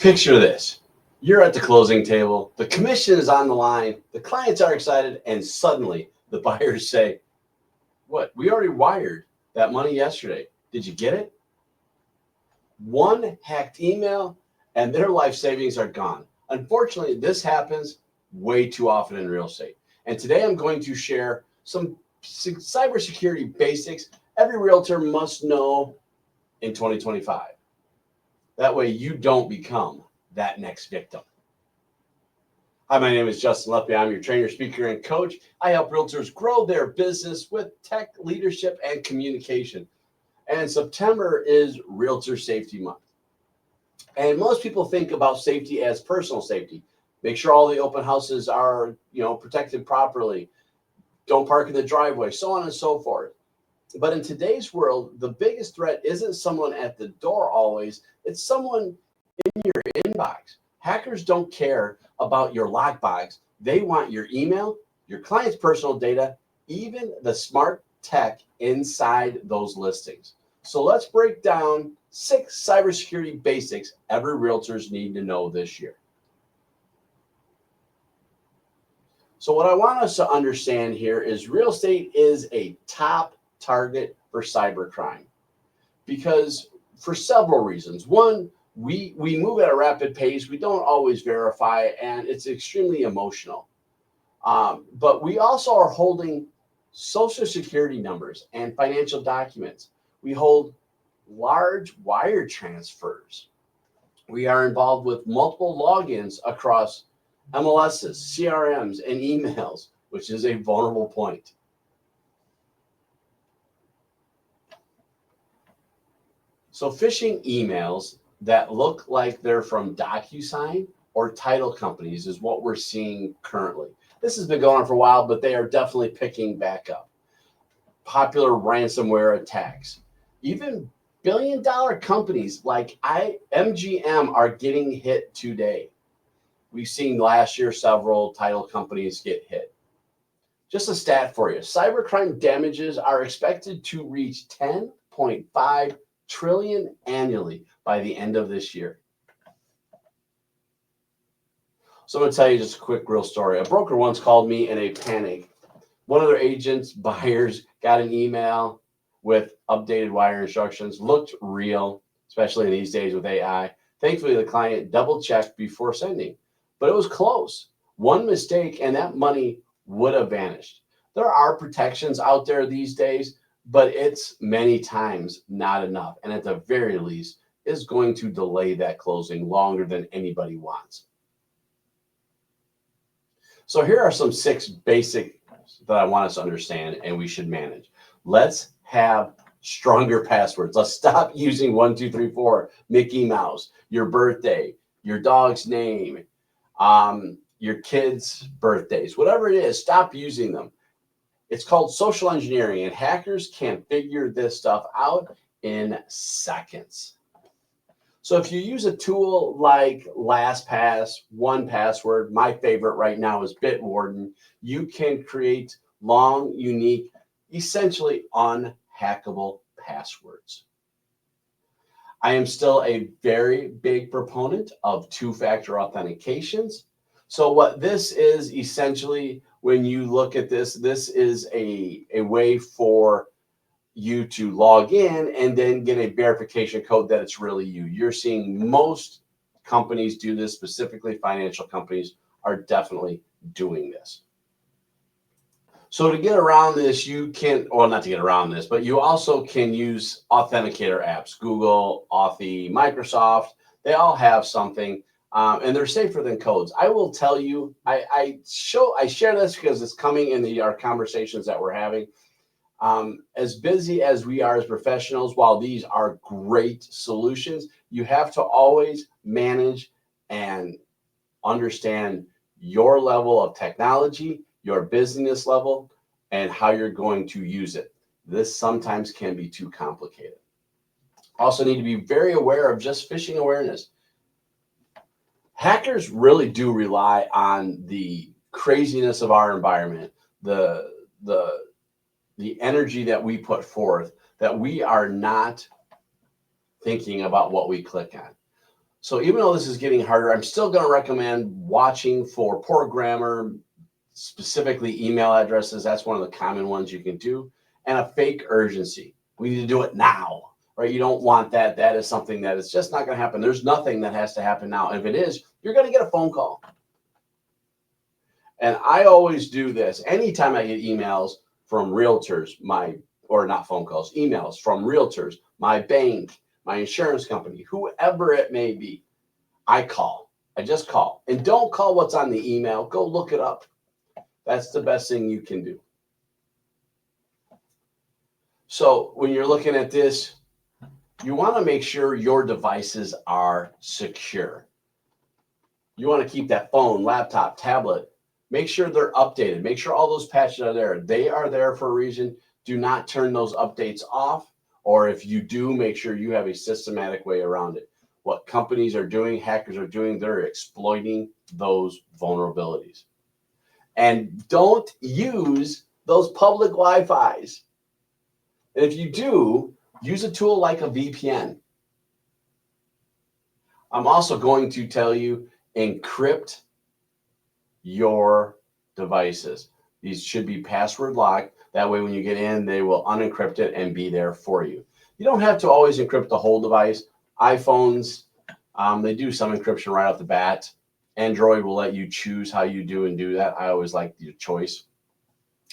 Picture this. You're at the closing table, the commission is on the line, the clients are excited, and suddenly the buyers say, "What? We already wired that money yesterday. Did you get it?" One hacked email and their life savings are gone. Unfortunately, this happens way too often in real estate. And today I'm going to share some cybersecurity basics every realtor must know in 2025. That way you don't become that next victim. Hi, my name is Justin Leppi. I'm your trainer, speaker, and coach. I help realtors grow their business with tech, leadership, and communication. And September is Realtor Safety Month. And most people think about safety as personal safety. Make sure all the open houses are, protected properly. Don't park in the driveway, so on and so forth. But in today's world, the biggest threat isn't someone at the door always, it's someone in your inbox. Hackers don't care about your lockbox. They want your email, your client's personal data, even the smart tech inside those listings. So let's break down 6 cybersecurity basics every realtors need to know this year. So what I want us to understand here is real estate is a top target for cybercrime because for several reasons. One, we move at a rapid pace. We don't always verify, and it's extremely emotional. But we also are holding social security numbers and financial documents. We hold large wire transfers. We are involved with multiple logins across MLSs, CRMs, and emails, which is a vulnerable point. So phishing emails that look like they're from DocuSign or title companies is what we're seeing currently. This has been going on for a while, but they are definitely picking back up. Popular ransomware attacks. Even billion-dollar companies like MGM are getting hit today. We've seen last year several title companies get hit. Just a stat for you. Cybercrime damages are expected to reach 10.5 trillion annually by the end of this year. So I'm going to tell you just a quick real story. A broker once called me in a panic. One of their agents, buyers, got an email with updated wire instructions, looked real, especially in these days with AI. Thankfully, the client double-checked before sending, but it was close. One mistake and that money would have vanished. There are protections out there these days, but it's many times not enough. And at the very least, is going to delay that closing longer than anybody wants. So here are some 6 basic that I want us to understand and we should manage. Let's have stronger passwords. Let's stop using 1, 2, 3, 4, Mickey Mouse, your birthday, your dog's name, your kids' birthdays, whatever it is, stop using them. It's called social engineering, and hackers can figure this stuff out in seconds. So if you use a tool like LastPass, 1Password, my favorite right now is Bitwarden, you can create long, unique, essentially unhackable passwords. I am still a very big proponent of 2-factor authentications. So what this is essentially, when you look at this, this is a way for you to log in and then get a verification code that it's really you. You're seeing most companies do this, specifically financial companies are definitely doing this. So to get around this, you can, or not to get around this, but you also can use authenticator apps. Google, Authy, Microsoft, they all have something, and they're safer than codes. I will tell you, I share this because it's coming in our conversations that we're having. As busy as we are as professionals, while these are great solutions, you have to always manage and understand your level of technology, your business level, and how you're going to use it. This sometimes can be too complicated. Also need to be very aware of just phishing awareness. Hackers really do rely on the craziness of our environment, the energy that we put forth, that we are not thinking about what we click on. So even though this is getting harder, I'm still going to recommend watching for poor grammar, specifically email addresses. That's one of the common ones you can do. And a fake urgency. We need to do it now, right? You don't want that. That is something that is just not going to happen. There's nothing that has to happen now. If it is, you're going to get a phone call. And I always do this. Anytime I get emails from realtors, or not phone calls, emails from realtors, my bank, my insurance company, whoever it may be, I call. I just call. And don't call what's on the email. Go look it up. That's the best thing you can do. So when you're looking at this, you want to make sure your devices are secure. You want to keep that phone, laptop, tablet. Make sure they're updated. Make sure all those patches are there. They are there for a reason. Do not turn those updates off. Or if you do, make sure you have a systematic way around it. What companies are doing, hackers are doing, they're exploiting those vulnerabilities. And don't use those public Wi-Fis. And if you do, use a tool like a VPN. I'm also going to tell you, encrypt your devices. These should be password locked. That way, when you get in, they will unencrypt it and be there for you. You don't have to always encrypt the whole device. iPhones, they do some encryption right off the bat. Android will let you choose how you do and do that. I always like your choice.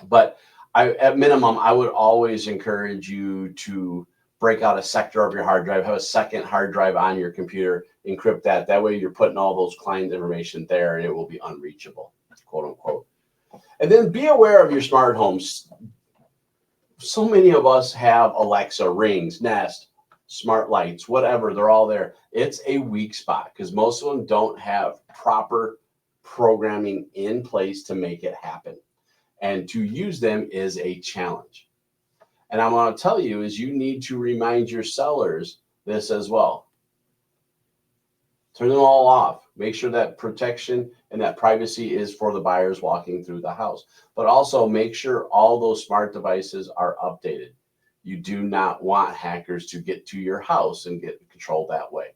But at minimum, I would always encourage you to break out a sector of your hard drive, have a second hard drive on your computer, encrypt that. That way you're putting all those client information there and it will be unreachable, quote unquote. And then be aware of your smart homes. So many of us have Alexa, Rings, Nest, smart lights, whatever, they're all there. It's a weak spot because most of them don't have proper programming in place to make it happen. And to use them is a challenge. And I'm going to tell you is you need to remind your sellers this as well. Turn them all off. Make sure that protection and that privacy is for the buyers walking through the house. But also make sure all those smart devices are updated. You do not want hackers to get to your house and get control that way.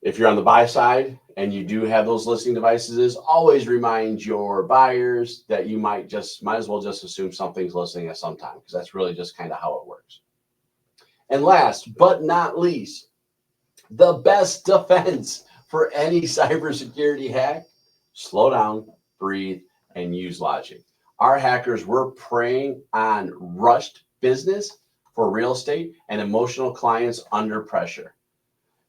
If you're on the buy side and you do have those listing devices, always remind your buyers that you might as well just assume something's listening at some time, because that's really just kind of how it works. And last but not least, the best defense for any cybersecurity hack: slow down, breathe, and use logic. Our hackers were preying on rushed business for real estate and emotional clients under pressure.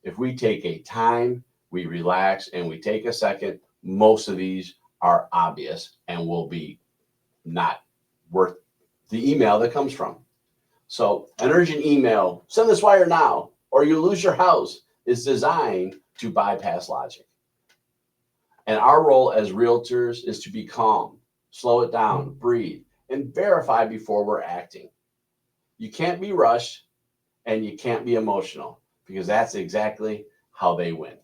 If we take a time, we relax, and we take a second, most of these are obvious and will be not worth the email that comes from. So an urgent email, send this wire now, or you lose your house, is designed to bypass logic. And our role as realtors is to be calm, slow it down, breathe, and verify before we're acting. You can't be rushed and you can't be emotional, because that's exactly how they win.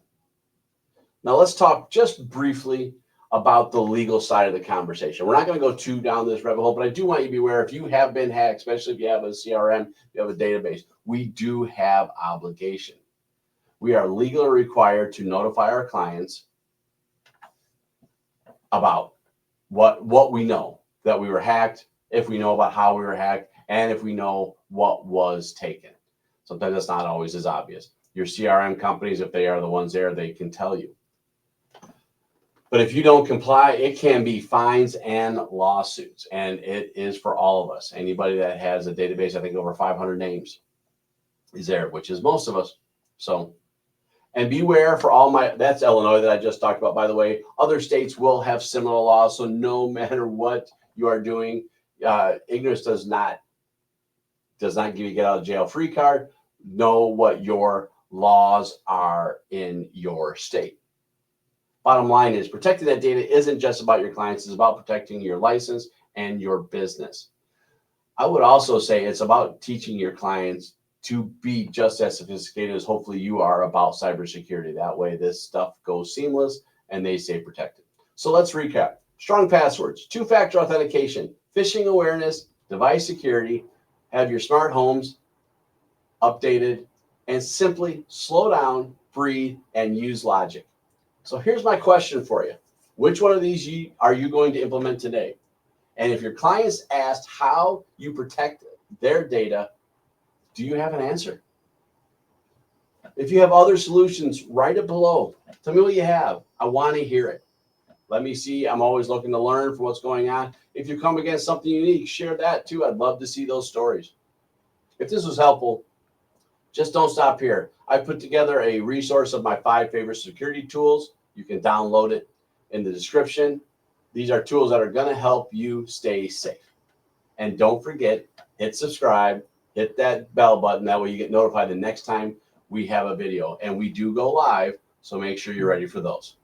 Now let's talk just briefly about the legal side of the conversation. We're not going to go too down this rabbit hole, but I do want you to be aware, if you have been hacked, especially if you have a CRM, you have a database, we do have obligation. We are legally required to notify our clients about what we know, that we were hacked, if we know about how we were hacked, and if we know what was taken. Sometimes that's not always as obvious. Your CRM companies, if they are the ones there, they can tell you. But if you don't comply, it can be fines and lawsuits. And it is for all of us. Anybody that has a database, I think over 500 names is there, which is most of us. So, and beware for all that's Illinois that I just talked about, by the way. Other states will have similar laws. So no matter what you are doing, ignorance does not give you a get out of jail free card. Know what your laws are in your state. Bottom line is, protecting that data isn't just about your clients, it's about protecting your license and your business. I would also say it's about teaching your clients to be just as sophisticated as hopefully you are about cybersecurity. That way this stuff goes seamless and they stay protected. So let's recap. Strong passwords, two-factor authentication, phishing awareness, device security, have your smart homes updated, and simply slow down, breathe, and use logic. So here's my question for you. Which one of these are you going to implement today? And if your clients asked how you protect their data, do you have an answer? If you have other solutions, write it below. Tell me what you have. I want to hear it. Let me see. I'm always looking to learn from what's going on. If you come against something unique, share that too. I'd love to see those stories. If this was helpful, just don't stop here. I put together a resource of my 5 favorite security tools. You can download it in the description. These are tools that are going to help you stay safe. And don't forget, hit subscribe, hit that bell button. That way you get notified the next time we have a video. And we do go live, so make sure you're ready for those.